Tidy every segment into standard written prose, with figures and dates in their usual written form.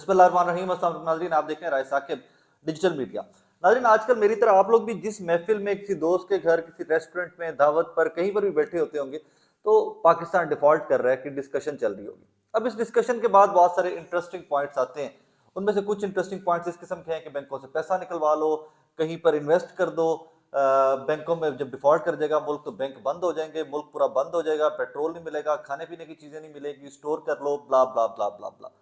बिस्मिल्लाहिर्रहमानिर्रहीम। अस्सलाम वालेकुम नाज़रीन, आप देख रहे हैं राय साकिब डिजिटल मीडिया। नाज़रीन, आजकल मेरी तरह आप लोग भी जिस महफिल में, किसी दोस्त के घर, किसी रेस्टोरेंट में, दावत पर, कहीं पर भी बैठे होते होंगे, तो पाकिस्तान डिफॉल्ट कर रहा है कि डिस्कशन चल रही होगी। अब इस डिस्कशन के बाद बहुत सारे इंटरेस्टिंग पॉइंट्स आते हैं। उनमें से कुछ इंटरेस्टिंग पॉइंट्स इस किस्म के हैं कि बैंकों से पैसा निकलवा लो, कहीं पर इन्वेस्ट कर दो, बैंकों में जब डिफॉल्ट कर जाएगा मुल्क तो बैंक बंद हो जाएंगे, मुल्क पूरा बंद हो जाएगा, पेट्रोल नहीं मिलेगा, खाने पीने की चीजें नहीं मिलेगी, स्टोर कर लो, ब्ला ब्ला ब्ला ब्ला ब्ला।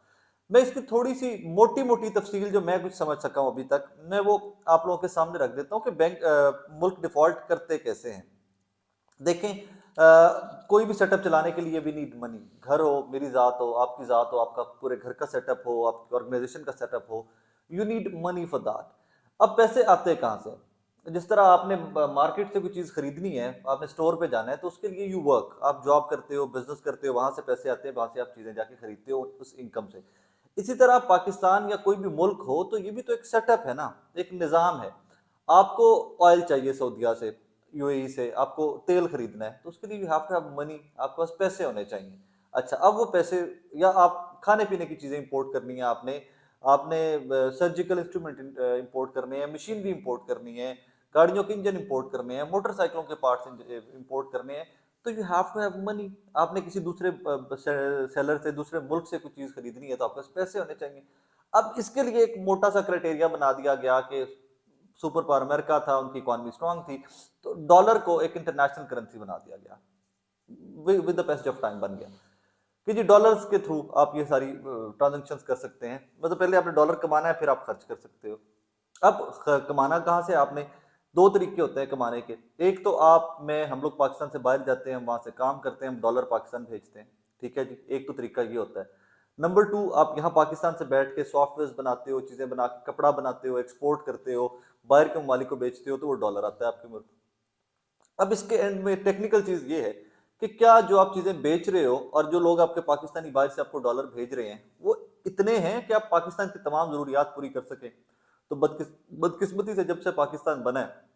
मैं इसकी थोड़ी सी मोटी मोटी तफसील जो मैं कुछ समझ सका हूं अभी तक, मैं वो आप लोगों के सामने रख देता हूं कि मुल्क डिफॉल्ट करते कैसे हैं। देखें, कोई भी सेटअप चलाने के लिए भी नीड मनी। घर हो, मेरी ज़ात हो, आपकी ज़ात हो, आपका पूरे घर का सेटअप हो, आपकी ऑर्गेनाइजेशन का सेटअप हो, you need money for that. अब पैसे आते हैं कहाँ से? जिस तरह आपने मार्केट से कोई चीज़ खरीदनी है, आपने स्टोर पे जाना है, तो उसके लिए यू वर्क, आप जॉब करते हो, बिजनेस करते हो, वहां से पैसे आते हैं, वहां से आप चीज़ें जाके खरीदते हो उस इनकम से। इसी तरह पाकिस्तान या कोई भी मुल्क हो तो ये भी तो एक सेटअप है ना, एक निज़ाम है। आपको ऑयल चाहिए सऊदीया से, यूएई से, आपको तेल खरीदना है, तो उसके लिए you have to have money, आपके पास पैसे होने चाहिए। अच्छा, अब वो पैसे, या आप खाने पीने की चीजें इंपोर्ट करनी है, आपने आपने सर्जिकल इंस्ट्रूमेंट इंपोर्ट करने हैं, मशीनरी इंपोर्ट करनी है, गाड़ियों के इंजन इंपोर्ट करने हैं, मोटरसाइकिलों के पार्ट्स इंपोर्ट करने हैं, तो you have to have money. आपने किसी दूसरे सेलर से, दूसरे मुल्क से कुछ चीज खरीदनी है, तो आपके पास पैसे होने चाहिए। अब इसके लिए एक मोटा सा क्राइटेरिया बना दिया गया कि सुपर पावर अमेरिका था, उनकी इकोनॉमी स्ट्रांग थी, तो डॉलर को एक इंटरनेशनल करेंसी बना दिया गया, with the passage of time बन गया कि जी डॉलर्स के थ्रू आप ये सारी ट्रांजेक्शन्स कर सकते हैं। मतलब पहले आपने डॉलर कमाना है, फिर आप खर्च कर सकते हो। अब कमाना कहाँ से? आपने दो तरीके होते हैं कमाने के। एक तो आप में हम लोग पाकिस्तान से बाहर जाते हैं, हम वहां से काम करते हैं, हम डॉलर पाकिस्तान भेजते हैं, ठीक है जी, एक तो तरीका ये होता है। नंबर टू, आप यहाँ पाकिस्तान से बैठ के सॉफ्टवेयर बनाते हो, चीजें बना के कपड़ा बनाते हो, एक्सपोर्ट करते हो, बाहर के ममालिक को बेचते हो, तो वो डॉलर आता है आपके मुल्क। अब इसके एंड में टेक्निकल चीज ये है कि क्या जो आप चीजें बेच रहे हो और जो लोग आपके पाकिस्तानी बाहर से आपको डॉलर भेज रहे हैं, वो इतने हैं कि आप पाकिस्तान की तमाम जरूरियात पूरी कर सके? तो बदकिस्मती से जब से पाकिस्तान बना है,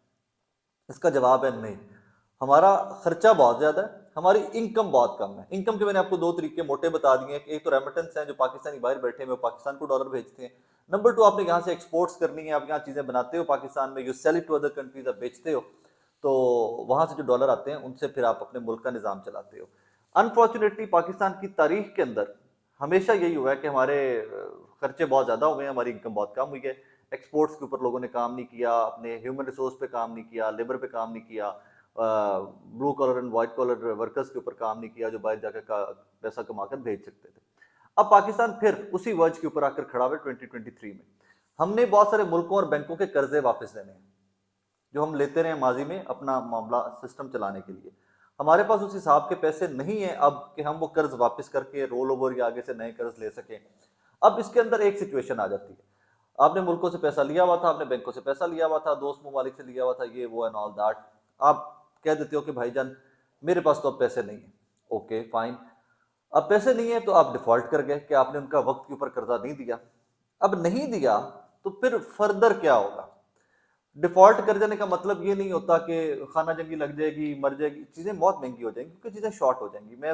इसका जवाब है नहीं। हमारा खर्चा बहुत ज्यादा है, हमारी इनकम बहुत कम है। इनकम के मैंने आपको दो तरीके मोटे बता दिए हैं। एक तो रेमिटेंस है, जो पाकिस्तानी बाहर बैठे हुए पाकिस्तान को डॉलर भेजते हैं। नंबर टू, आपने यहाँ से एक्सपोर्ट्स करनी है, आप यहाँ चीजें बनाते हो पाकिस्तान में, you sell it to other countries, आप बेचते हो, तो वहां से जो डॉलर आते हैं उनसे फिर आप अपने मुल्क का निजाम चलाते हो। अनफॉर्चुनेटली पाकिस्तान की तारीख के अंदर हमेशा यही हुआ है कि हमारे खर्चे बहुत ज्यादा हुए हैं, हमारी इनकम बहुत कम हुई है। एक्सपोर्ट्स के ऊपर लोगों ने काम नहीं किया, अपने ह्यूमन रिसोर्स पे काम नहीं किया, लेबर पे काम नहीं किया, blue collar and white collar workers के ऊपर काम नहीं किया, जो बाहर जाकर पैसा कमाकर भेज सकते थे। अब पाकिस्तान फिर उसी वर्ज के ऊपर आकर खड़ा हुआ 2023 में। हमने बहुत सारे मुल्कों और बैंकों के कर्जे वापस लेने हैं, जो हम लेते रहे माजी में अपना मामला सिस्टम चलाने के लिए। हमारे पास उस हिसाब के पैसे नहीं है अब कि हम वो कर्ज वापस करके रोल ओवर या आगे से नए कर्ज ले सकें। अब इसके अंदर एक सिचुएशन आ जाती है, आपने मुल्कों से पैसा लिया हुआ था, आपने बैंकों से पैसा लिया हुआ था, दोस्त ममालिक से लिया हुआ था, ये वो एंड ऑल दैट। आप कह देते हो कि भाईजान मेरे पास तो अब पैसे नहीं है। ओके फाइन, अब पैसे नहीं है तो आप डिफॉल्ट कर गए कि आपने उनका वक्त के ऊपर कर्जा नहीं दिया। अब नहीं दिया तो फिर फर्दर क्या होगा? डिफॉल्ट कर जाने का मतलब ये नहीं होता कि खाना जंगी लग जाएगी, मर जाएगी, चीजें बहुत महंगी हो जाएंगी, क्योंकि चीजें शॉर्ट हो जाएंगी। मैं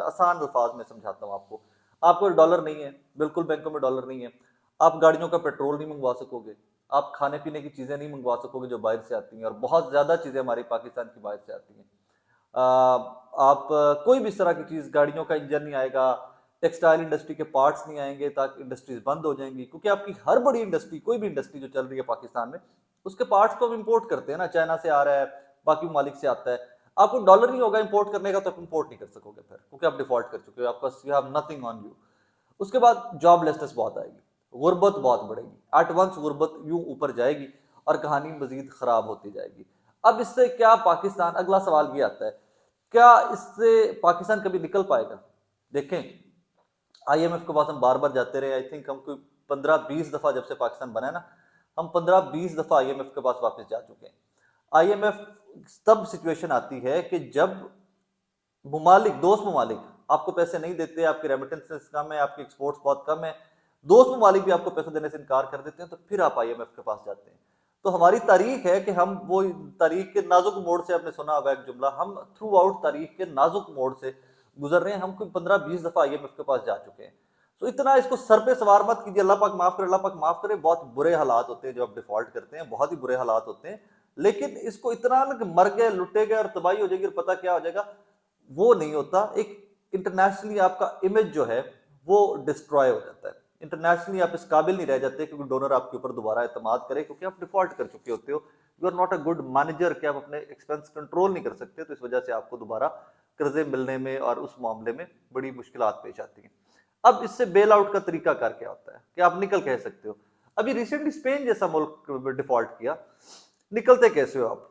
आसान अल्फाज में समझाता हूँ आपको। आपको डॉलर नहीं है, बिल्कुल बैंकों में डॉलर नहीं है, आप गाड़ियों का पेट्रोल नहीं मंगवा सकोगे, आप खाने पीने की चीजें नहीं मंगवा सकोगे जो बाहर से आती हैं, और बहुत ज्यादा चीजें हमारी पाकिस्तान की बाहर से आती हैं। आप कोई भी इस तरह की चीज, गाड़ियों का इंजन नहीं आएगा, टेक्सटाइल इंडस्ट्री के पार्ट्स नहीं आएंगे, ताकि इंडस्ट्रीज बंद हो जाएंगी, क्योंकि आपकी हर बड़ी इंडस्ट्री, कोई भी इंडस्ट्री जो चल रही है पाकिस्तान में, उसके पार्ट्स तो हम इंपोर्ट करते हैं ना, चाइना से आ रहा है, बाकी मालिक से आता है। आपको डॉलर नहीं होगा इंपोर्ट करने का, तो आप इंपोर्ट नहीं कर सकोगे फिर, क्योंकि आप डिफॉल्ट कर चुके हो, आपका you have nothing on you. उसके बाद जॉबलेसनेस बहुत आएगी, गुर्बत बहुत बढ़ेगी, एट वंस गुर्बत यूं ऊपर जाएगी और कहानी मजीद खराब होती जाएगी। अब इससे क्या पाकिस्तान, अगला सवाल ये आता है, क्या इससे पाकिस्तान कभी निकल पाएगा? देखें, आईएमएफ के पास हम बार बार जाते रहे, आई थिंक हम कोई 15-20 दफा, जब से पाकिस्तान बना है ना, हम 15-20 दफा आईएमएफ के पास वापस जा चुके हैं। आईएमएफ तब सिचुएशन आती है कि जब ममालिक, दोस्त ममालिक आपको पैसे नहीं देते, आपकी रेमिटेंसेस कम है, आपकी एक्सपोर्ट्स बहुत कम है, दोस्त ममालिक भी आपको पैसे देने से इनकार कर देते हैं, तो फिर आप आईएमएफ के पास जाते हैं। तो हमारी तारीख है कि हम वो तारीख के नाजुक मोड़ से, आपने सुना होगा एक जुमला, हम थ्रू आउट तारीख के नाजुक मोड़ से गुजर रहे हैं। हम कोई 15-20 दफा आईएमएफ के पास जा चुके हैं। तो इतना इसको सर पे सवार मत कीजिए, अल्लाह पाक माफ करे, अल्लाह पाक माफ करे। बहुत बुरे हालात होते हैं जो आप डिफॉल्ट करते हैं, बहुत ही बुरे हालात होते हैं। लेकिन इसको इतना ना कि मर गए, लुटे गए और तबाही हो जाएगी और पता क्या हो जाएगा, वो नहीं होता। एक इंटरनेशनली आपका इमेज जो है वो डिस्ट्रॉय हो जाता है। इंटरनेशनली आप इस काबिल नहीं रह जाते क्योंकि डोनर आपके ऊपर दोबारा एतमाद करे, क्योंकि आप डिफॉल्ट कर चुके होते हो। You are not a good manager कि आप अपने एक्सपेंस कंट्रोल नहीं कर सकते, तो इस वजह से आपको दोबारा कर्जे मिलने में और उस मामले में बड़ी मुश्किलात पेश आती हैं। अब इससे बेल आउट का तरीका कार क्या होता है कि आप निकल कह सकते हो। अभी रिसेंटली स्पेन जैसा मुल्क डिफॉल्ट किया, निकलते कैसे हो आप?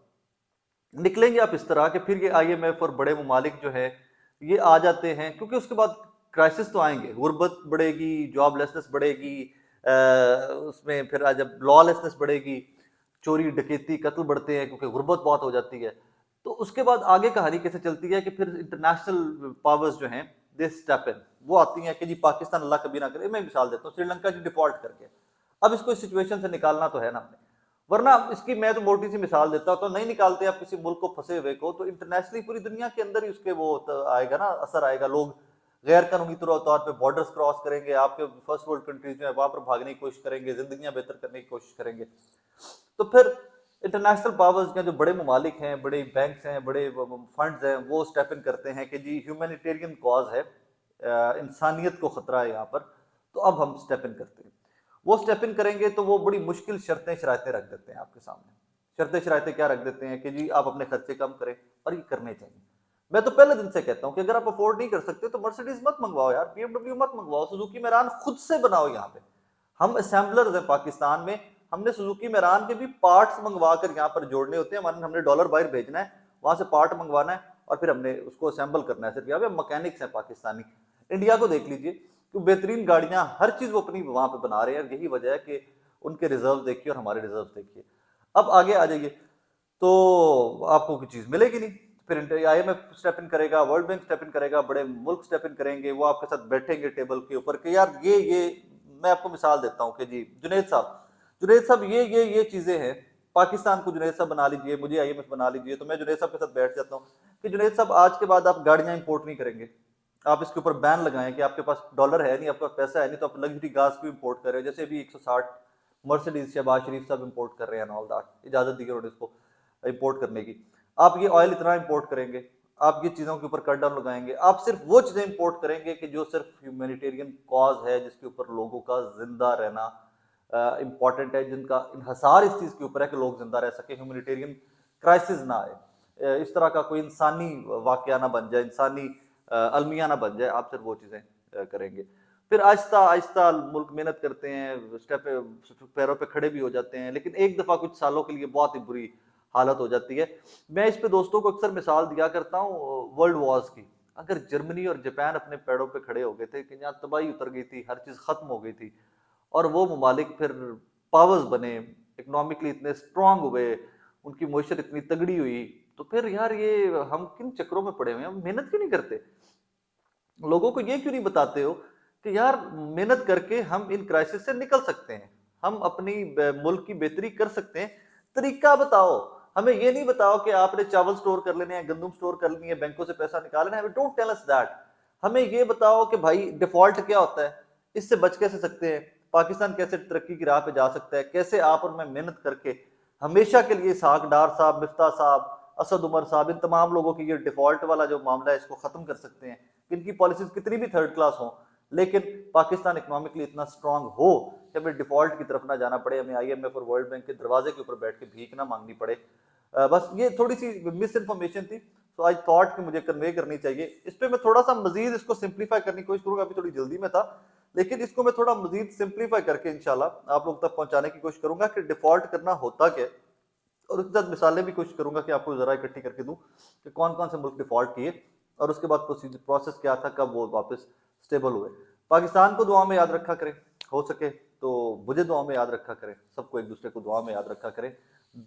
निकलेंगे आप इस तरह कि फिर ये आईएमएफ और बड़े ममालिक जो है ये आ जाते हैं, क्योंकि उसके बाद क्राइसिस तो आएंगे, गुर्बत बढ़ेगी, जॉबलेसनेस बढ़ेगी, उसमें फिर जब लॉलेसनेस बढ़ेगी, चोरी डकैती कत्ल बढ़ते हैं क्योंकि गुर्बत बहुत हो जाती है। तो उसके बाद आगे कहानी कैसे चलती है कि फिर इंटरनेशनल पावर्स जो हैं दे स्टेप इन, वो आती हैं कि जी पाकिस्तान अल्लाह कभी ना करे। मैं मिसाल देता हूँ, श्रीलंका जी डिफॉल्ट करके, अब इसको इस सिचुएशन से निकालना तो है ना हमने, वरना इसकी मैं तो मोटी सी मिसाल देता हूं, तो नहीं निकालते आप किसी मुल्क को फंसे हुए को, तो इंटरनेशनली पूरी दुनिया के अंदर ही उसके वो आएगा ना, असर आएगा। लोग गैर कानूनी तौर पे बॉर्डर्स क्रॉस करेंगे, आपके फर्स्ट वर्ल्ड कंट्रीज में वहां पर भागने की कोशिश करेंगे, जिंदगियां बेहतर करने की कोशिश करेंगे। तो फिर इंटरनेशनल पावर्स के जो बड़े ममालिक हैं, बड़े बैंक्स हैं, बड़े फंड्स हैं, वो स्टेप इन करते हैं कि जी ह्यूमैनिटेरियन कॉज है, इंसानियत को खतरा है यहाँ पर, तो अब हम स्टेप इन करते हैं। वो स्टेप इन करेंगे तो वो बड़ी मुश्किल शर्तें शरारतें रख देते हैं आपके सामने। शर्तें शरारतें क्या रख देते हैं कि जी आप अपने खर्चे कम करें, और ये करने चाहिए। मैं तो पहले दिन से कहता हूं कि अगर आप अफोर्ड नहीं कर सकते तो मर्सिडीज मत मंगवाओ यार, बीएमडब्ल्यू मत मंगवाओ, सुजुकी मेरान खुद से बनाओ। यहाँ पे हम असेंबलर्स हैं पाकिस्तान में, हमने सुजुकी मेरान के भी पार्ट्स मंगवा कर यहाँ पर जोड़ने होते हैं। हमने डॉलर बाहर भेजना है, वहां से पार्ट मंगवाना है और फिर हमने उसको असेंबल करना है। सिर्फ यहाँ पे मैकेनिक्स हैं पाकिस्तानी। इंडिया को देख लीजिए कि बेहतरीन गाड़ियां, हर चीज वो अपनी वहां पे बना रहे हैं। यही वजह है कि उनके रिजर्व देखिए और हमारे रिजर्व देखिए। अब आगे आ जाइए तो आपको कोई चीज मिलेगी नहीं। फिर आईएमएफ स्टेप इन करेगा, वर्ल्ड बैंक स्टेप इन करेगा, बड़े मुल्क स्टेप इन करेंगे, वो आपके साथ बैठेंगे टेबल के ऊपर कि यार ये मैं आपको मिसाल देता हूँ कि जी जुनैद साहब ये चीजें हैं, पाकिस्तान को जुनैद साहब बना लीजिए, मुझे आईएमएफ बना लीजिए। तो मैं जुनैद साहब के साथ बैठ जाता हूँ कि जुनैद साहब आज के बाद आप गाड़ियां इंपोर्ट नहीं करेंगे, आप इसके ऊपर बैन लगाएं कि आपके पास डॉलर है नहीं, आपके पास पैसा है नहीं, तो आप लग्जरी गाज क्यों इंपोर्ट कर रहे हो? जैसे अभी 160 मर्सिडीज शहबाज शरीफ साहब इंपोर्ट कर रहे हैं, ऑल दैट इजाजत दी उन्होंने इसको इंपोर्ट करने की। आप ये ऑयल इतना इंपोर्ट करेंगे, आप ये चीजों के ऊपर कट डाउन लगाएंगे, आप सिर्फ वो चीजें इंपोर्ट करेंगे कि जो सिर्फ ह्यूमैनिटेरियन कॉज है, जिसके ऊपर लोगों का जिंदा रहना इंपॉर्टेंट है, जिनका इन्हसार इस चीज के ऊपर है कि लोग जिंदा रह सके, ह्यूमैनिटेरियन क्राइसिस ना आए, इस तरह का कोई इंसानी वाकया ना बन जाए, इंसानी अलमिया ना बन जाए। आप सिर्फ वो चीजें करेंगे। फिर आहिस्ता आहिस्ता मुल्क मेहनत करते हैं, स्टेप पैरों पे खड़े भी हो जाते हैं, लेकिन एक दफा कुछ सालों के लिए बहुत ही बुरी हालत हो जाती है। मैं इस पे दोस्तों को अक्सर मिसाल दिया करता हूँ वर्ल्ड वॉर्स की। अगर जर्मनी और जापान अपने पैरों पे खड़े हो गए थे कि यहाँ तबाही उतर गई थी, हर चीज खत्म हो गई थी, और वो ममालिक फिर पावर्स बने, इकोनॉमिकली इतने स्ट्रांग हुए, उनकी मोशत इतनी तगड़ी हुई, तो फिर यार ये हम किन चक्रों में पड़े हुए हैं? हम मेहनत क्यों नहीं करते? लोगों को ये क्यों नहीं बताते हो कि यार मेहनत करके हम इन क्राइसिस से निकल सकते हैं, हम अपनी मुल्क की बेहतरी कर सकते हैं? तरीका बताओ। हमें ये नहीं बताओ कि आपने चावल स्टोर कर लेने हैं, गंदम स्टोर कर लेनी है, बैंकों से पैसा निकालना है। Don't tell us that. हमें ये बताओ कि भाई डिफॉल्ट क्या होता है, इससे बच कैसे सकते हैं, पाकिस्तान कैसे तरक्की की राह पे जा सकता है, कैसे आप और मैं मेहनत करके हमेशा के लिए साग डार साहब, मिफ्ता साहब, असद उमर साहब, इन तमाम लोगों की ये डिफॉल्ट वाला जो मामला है इसको खत्म कर सकते हैं। इनकी पॉलिसीज कितनी भी थर्ड क्लास हो, लेकिन पाकिस्तान इकोनॉमिकली इतना स्ट्रांग हो कि हमें डिफॉल्ट की तरफ ना जाना पड़े, हमें आईएमएफ और वर्ल्ड बैंक के दरवाजे के ऊपर बैठ के भीख ना मांगनी पड़े। बस ये थोड़ी सी मिस इन्फॉर्मेशन थी, तो आई थॉट कि मुझे कन्वे करनी चाहिए। इस पे मैं थोड़ा सा मजीद इसको सिंप्लीफाई करने की कोशिश करूंगा, अभी थोड़ी जल्दी में था, लेकिन इसको मैं थोड़ा मजीद सिंप्लीफाई करके इंशाल्लाह आप लोग तक पहुंचाने की कोशिश करूंगा कि डिफॉल्ट करना होता क्या, और उसके साथ मिसालें भी कोशिश करूंगा कि आपको जरा इकट्ठी करके दूं कि कौन कौन से मुल्क डिफॉल्ट किए और उसके बाद प्रोसेस क्या था, कब वो वापस स्टेबल हुए। पाकिस्तान को दुआ में याद रखा करें, हो सके तो मुझे दुआ में याद रखा करें, सबको एक दूसरे को दुआ में याद रखा करें।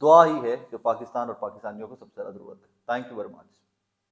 दुआ ही है जो पाकिस्तान और पाकिस्तानियों को सबसे ज्यादा जरूरत है। Thank you very much.